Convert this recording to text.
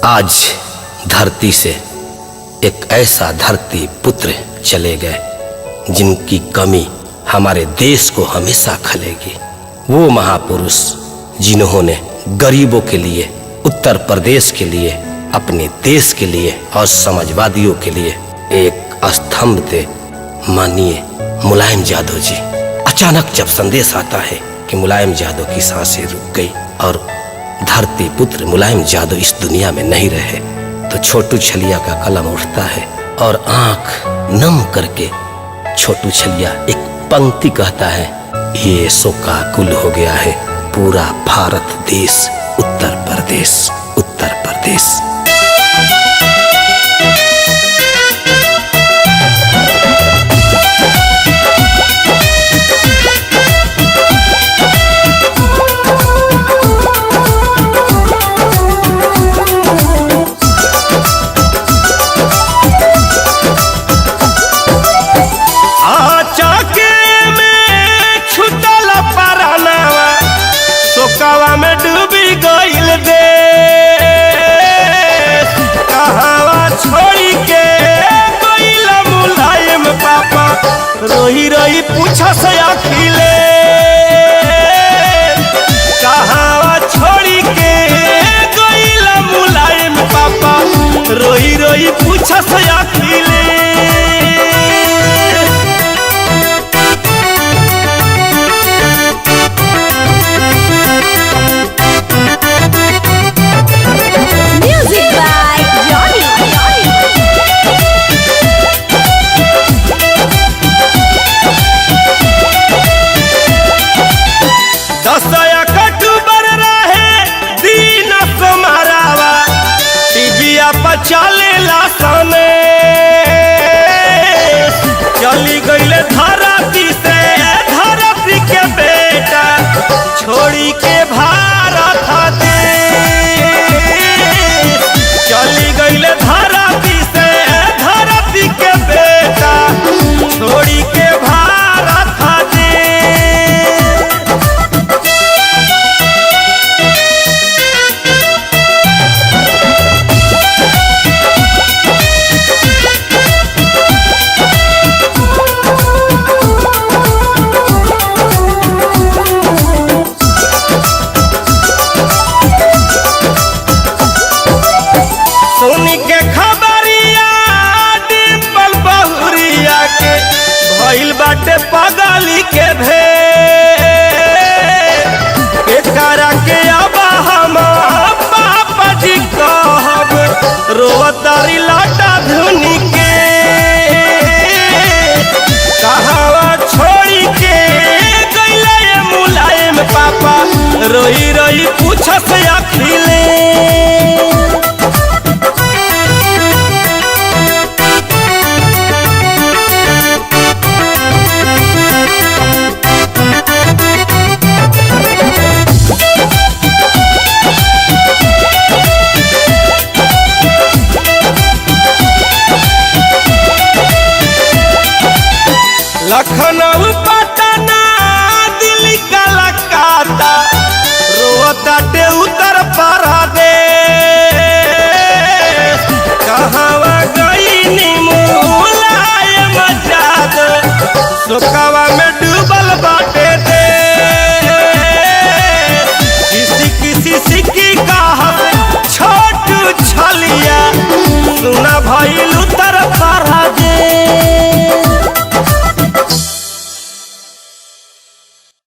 आज धरती से एक ऐसा धरती पुत्र चले गए जिनकी कमी हमारे देश को हमेशा खलेगी। वो महापुरुष जिन्होंने गरीबों के लिए, उत्तर प्रदेश के लिए, अपने देश के लिए और समाजवादियों के लिए एक स्तंभ थे। मानिए मुलायम यादव जी। अचानक जब संदेश आता है कि मुलायम यादव की सांसें रुक गई और धरती पुत्र मुलायम यादव इस दुनिया में नहीं रहे, तो छोटू छलिया का कलम उठता है और आंख नम करके छोटू छलिया एक पंक्ति कहता है, ये शोकाकुल हो गया है पूरा भारत देश, उत्तर प्रदेश, उत्तर प्रदेश। शोकावा में डूबी गइल दे, कहावा छोड़ी के गइल मुलायम पापा, रोही रोही पूछा से अखिले, कहावा छोड़ी के गइल मुलायम पापा, रोही रोही पूछा से अखिले। चलेला सने चली गईले धरती से, धरती के बेटा छोड़ी के भारत देश, चली गईले धरती से, धरती के बेटा छोड़ी के भारत देश। बाटे पगली के भे एकरा के अब हम पापा जी कहब, रोवतारी लाटा धुनी के, कहावा छोड़ी के गइले मुलायम पापा, रोई रोई पूछा से अखिले। लखनऊ